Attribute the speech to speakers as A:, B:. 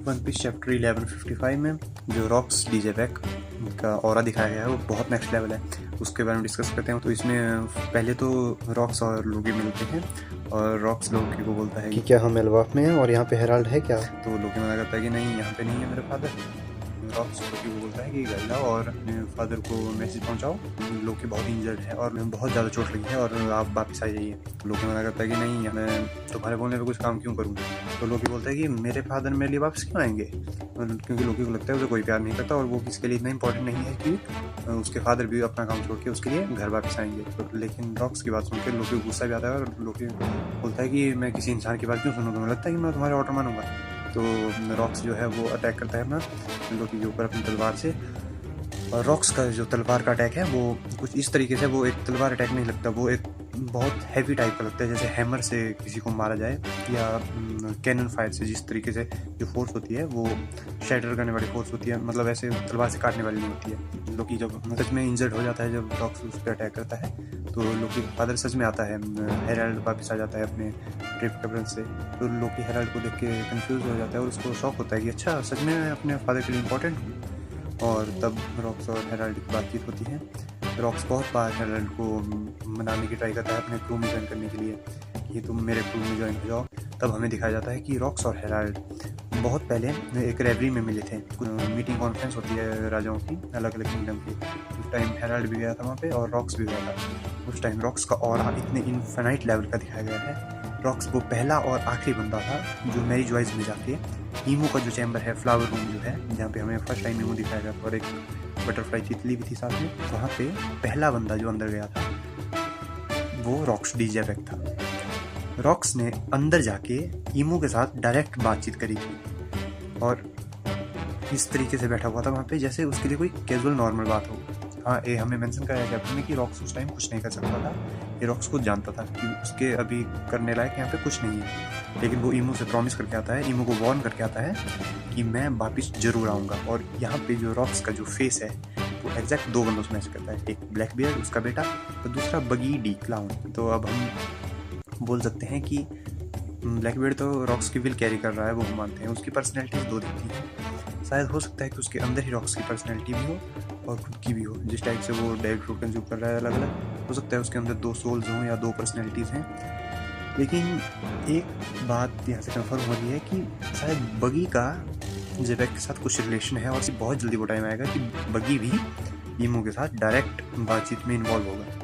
A: One piece chapter 1155 में जो rocks DJ back का ऑरा दिखाया गया है वो बहुत नेक्स्ट लेवल है, उसके बारे में डिस्कस करते हैं। तो इसमें पहले तो रॉक्स और लोकी मिलते हैं और रॉक्स लोकी को बोलता है कि क्या हम एल्बाफ में हैं और यहाँ पे हेराल्ड है क्या। तो लोकी मना करता है कि नहीं, यहाँ पे नहीं है मेरे फादर। रॉक्स लोकी को बोलता है कि घर जाओ और अपने फादर को मैसेज पहुंचाओ, लोकी बहुत इंजर्ड है और बहुत ज़्यादा चोट लगी है और आप वापस आ जाइए। लोकी मना करता है कि नहीं, मैं तुम्हारे बोलने पे कुछ काम क्यों करूँ। तो लोकी बोलता है कि मेरे फादर मेरे लिए वापस क्यों आएंगे, क्योंकि लोकी को लगता है उसे कोई प्यार नहीं करता और वो किसके लिए इतना इंपॉर्टेंट नहीं है कि उसके फादर भी अपना काम छोड़ के उसके लिए घर वापस आएंगे। तो लेकिन रॉक्स की बात सुनकर लोकी को गुस्सा भी आता है और लोकी बोलता है कि मैं किसी इंसान की बात क्यों सुनूँ, तुम्हें लगता है कि मैं तुम्हारे ऑर्डर मानूंगा। तो रॉक्स जो है वो अटैक करता है अपना लोकी के ऊपर अपनी तलवार से। और रॉक्स का जो तलवार का अटैक है वो कुछ इस तरीके से, वो एक तलवार अटैक नहीं लगता, वो एक बहुत हैवी टाइप का लगता है, जैसे हैमर से किसी को मारा जाए या कैनन फायर से जिस तरीके से जो फोर्स होती है वो शैटर करने वाली फोर्स होती है, मतलब ऐसे तलवार से काटने वाली नहीं होती है। लोकी जब सच में इंजर्ड हो जाता है, जब रॉक्स उस पर अटैक करता है, तो लोकी का फादर सच में आता है, हेराल्ड वापस आ जाता है अपने ट्रिप कैप्टन से। तो लोकी हेराल्ड को देख के कंफ्यूज हो जाता है और उसको शौक होता है कि अच्छा सच में मैं अपने फादर के लिए इंपॉर्टेंट हूँ। और तब रॉक्स और हेराल्ड की बातचीत होती है। रॉक्स बहुत बार हेराल्ड को मनाने की ट्राई करता है अपने क्रू में ज्वाइन करने के लिए कि तुम मेरे क्रू में ज्वाइन हो जाओ। तब हमें दिखाया जाता है कि रॉक्स और हेराल्ड बहुत पहले एक रेवरी में मिले थे। मीटिंग कॉन्फ्रेंस होती है राजाओं की, अलग अलग किंगडम की। उस टाइम हेराल्ड भी गया था वहाँ पे और रॉक्स भी गया था। उस टाइम रॉक्स का ऑरा इतने इनफिनाइट लेवल का दिखाया गया है। रॉक्स वो पहला और आखिरी बंदा था जो मैरी जॉइस में जाके ईमू का जो चैम्बर है, फ्लावर रूम जो है, जहाँ पे हमें फर्स्ट टाइम ईमू दिखाया गया और एक बटरफ्लाई तितली भी थी साथ में, वहाँ पे पहला बंदा जो अंदर गया था वो रॉक्स डीजे बैक था। रॉक्स ने अंदर जाके ईमू के साथ डायरेक्ट बातचीत करी थी और इस तरीके से बैठा हुआ था वहाँ पे जैसे उसके लिए कोई कैजुअल नॉर्मल बात हो। हाँ, ये हमें मेंशन कराया चैप्टर में कि रॉक्स उस टाइम कुछ नहीं कर सकता था। ये रॉक्स खुद जानता था कि उसके अभी करने लायक यहाँ पे कुछ नहीं है, लेकिन वो ईमू से प्रॉमिस करके आता है, ईमू को वार्न करके आता है कि मैं वापस जरूर आऊँगा। और यहाँ पे जो रॉक्स का जो फेस है वो एग्जैक्ट दो बंदों से मैच करता है, एक ब्लैक बियर्ड उसका बेटा और दूसरा बगी डी क्लाउन। तो अब हम बोल सकते हैं कि ब्लैक बियर्ड तो रॉक्स की विल कैरी कर रहा है, वो हम मानते हैं। उसकी पर्सनैलिटीज दो दिखती है, शायद हो सकता है कि उसके अंदर ही रॉक्स की पर्सनैलिटी भी हो और खुद की भी हो। जिस टाइप से वो डेड फ्रूट कंज्यूम कर रहा है अलग अलग, हो सकता है उसके अंदर दो सोल्स हों या दो पर्सनैलिटीज़ हैं। लेकिन एक बात यहाँ से कंफर्म हो रही है कि शायद बगी का जेबैक के साथ कुछ रिलेशन है और बहुत जल्दी वो टाइम आएगा कि बगी भी ईमू के साथ डायरेक्ट बातचीत में इन्वॉल्व होगा।